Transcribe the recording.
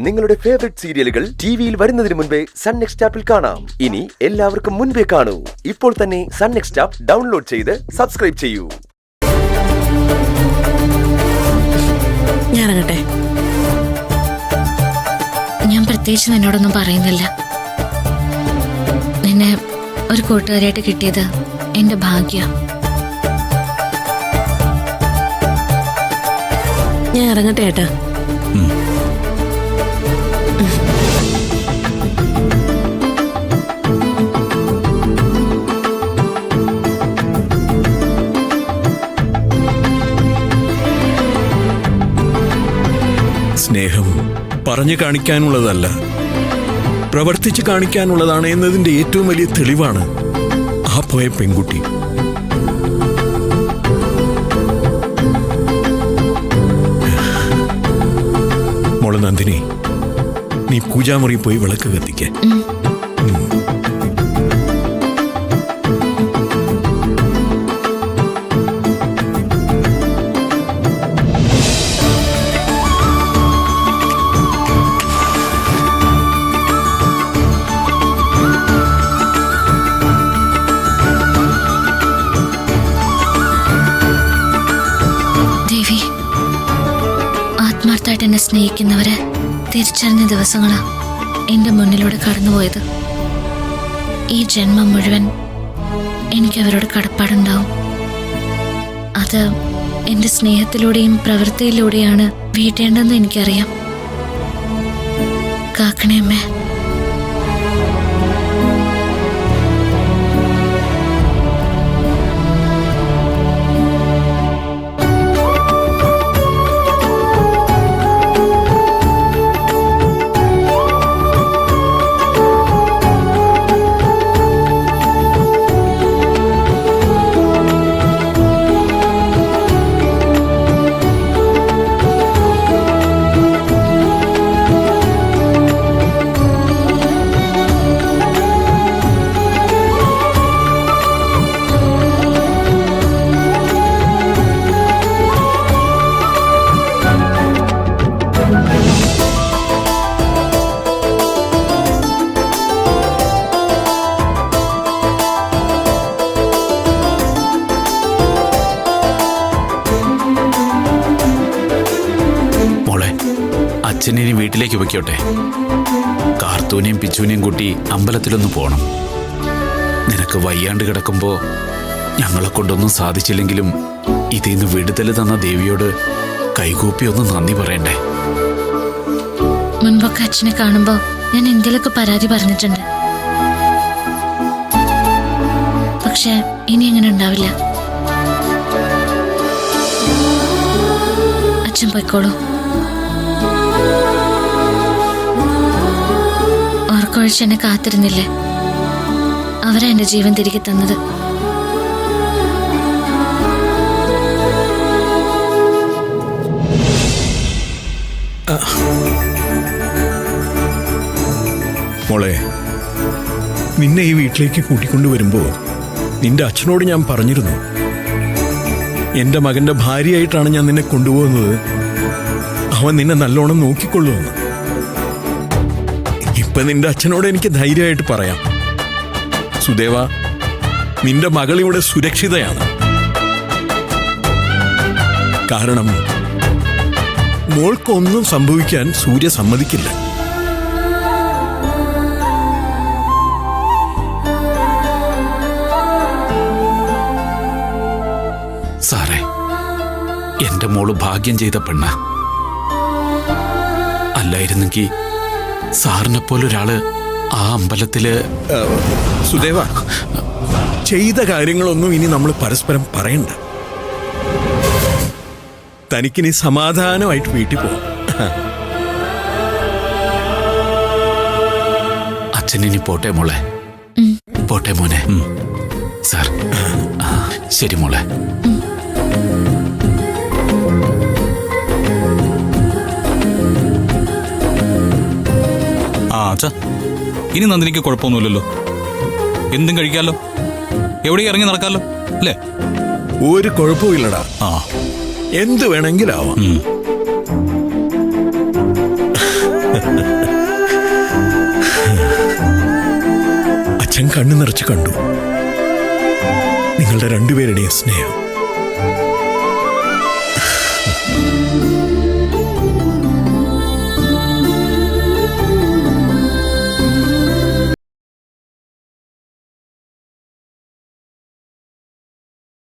നിങ്ങളുടെ ഫേവറേറ്റ് സീരിയലുകൾ ടിവിയിൽ വരുന്നതിന് മുൻപേ സൺ നെക്സ്റ്റ് ആപ്പിൽ കാണാം. ഇനി എല്ലാവർക്കും മുൻപേ കാണൂ. ഇപ്പോൾ തന്നെ സൺ നെക്സ്റ്റ് ആപ്പ് ഡൗൺലോഡ് ചെയ്ത് സബ്സ്ക്രൈബ് ചെയ്യൂ. ഞാൻ ഇറങ്ങട്ടെ. ഞാൻ പ്രത്യേകിച്ച് നിന്നോടൊന്നും പറയുന്നില്ല. നിന്നെ ഒരു കൂട്ടുകാരിയായിട്ട് കിട്ടിയത് എന്റെ ഭാഗ്യം. ഞാൻ ഇറങ്ങട്ടെ ഏട്ടാ. സ്നേഹം പറഞ്ഞു കാണിക്കാനുള്ളതല്ല, പ്രവർത്തിച്ച് കാണിക്കാനുള്ളതാണ് എന്നതിന്റെ ഏറ്റവും വലിയ തെളിവാണ് ആ പോയ പെൺകുട്ടി. മോളെ നന്ദിനി, നീ പൂജാമുറി പോയി വിളക്ക് കത്തിക്കാൻ. ആത്മാർത്ഥമായിട്ട് എന്നെ സ്നേഹിക്കുന്നവരെ തിരിച്ചറിഞ്ഞ ദിവസങ്ങളാ എന്റെ മുന്നിലൂടെ കടന്നുപോയത്. ഈ ജന്മം മുഴുവൻ എനിക്ക് അവരോട് കടപ്പാടുണ്ടാവും. അത് എന്റെ സ്നേഹത്തിലൂടെയും പ്രവൃത്തിയിലൂടെയാണ് വീട്ടേണ്ടതെന്ന് എനിക്കറിയാം. കാക്കണേ അമ്മേ. അച്ഛനിനി വീട്ടിലേക്ക് വയ്ക്കോട്ടെ. കാർത്തൂനെയും പിച്ചുവിനെയും കൂട്ടി അമ്പലത്തിലൊന്ന് പോണം. നിനക്ക് വയ്യാണ്ട് കിടക്കുമ്പോ ഞങ്ങളെ കൊണ്ടൊന്നും സാധിച്ചില്ലെങ്കിലും ഇതിന്ന് വിടുതൽ തന്ന ദേവിയോട് കൈകൂപ്പി ഒന്ന് നന്ദി പറയണ്ടേ. മുൻപൊക്കെ അച്ഛനെ കാണുമ്പോ ഞാൻ എന്തെങ്കിലുമൊക്കെ പരാതി പറഞ്ഞിട്ടുണ്ട്. പക്ഷെ ഇനി അങ്ങനെ ഉണ്ടാവില്ല. അച്ഛൻ പോയിക്കോളൂ. ഓർക്കൊഴിച്ച് എന്നെ കാത്തിരുന്നില്ലേ, അവരാ എന്റെ ജീവൻ തിരികെ തന്നത്. മോളെ, നിന്നെ ഈ വീട്ടിലേക്ക് കൂട്ടിക്കൊണ്ടുവരുമ്പോ നിന്റെ അച്ഛനോട് ഞാൻ പറഞ്ഞിരുന്നു, എന്റെ മകന്റെ ഭാര്യയായിട്ടാണ് ഞാൻ നിന്നെ കൊണ്ടുപോകുന്നത്, അവൻ നിന്നെ നല്ലോണം നോക്കിക്കൊള്ളുമെന്ന്. ഇപ്പൊ നിന്റെ അച്ഛനോട് എനിക്ക് ധൈര്യമായിട്ട് പറയാം, സുദേവ, നിന്റെ മകൾ ഇവിടെ സുരക്ഷിതയാണ്. കാരണം മോൾക്കൊന്നും സംഭവിക്കാൻ സൂര്യ സമ്മതിക്കില്ല. സാറേ, എന്റെ മോള് ഭാഗ്യം ചെയ്ത പെണ്ണ. അല്ലായിരുന്നെങ്കിൽ സാറിനെ പോലൊരാള് ആ അമ്പലത്തില്. സുദേവ, ചെയ്ത കാര്യങ്ങളൊന്നും ഇനി നമ്മൾ പരസ്പരം പറയണ്ട. തനിക്കിനി സമാധാനമായിട്ട് വീട്ടിൽ പോവാം. അച്ഛനിനി പോട്ടെ മോളെ. പോട്ടെ മോനെ. സാർ, ശരി മോളെ. അച്ഛാ, ഇനി നന്ദിനിക്ക് കുഴപ്പമൊന്നുമില്ലല്ലോ. എന്തും കഴിക്കാലോ, എവിടേക്ക് ഇറങ്ങി നടക്കാലോ അല്ലേ? ഒരു കുഴപ്പമില്ലടാ. എന്ത് വേണമെങ്കിലും ആവാം. അച്ഛൻ കണ്ണു നിറച്ച് കണ്ടു നിങ്ങളുടെ രണ്ടുപേരുടെയും സ്നേഹം.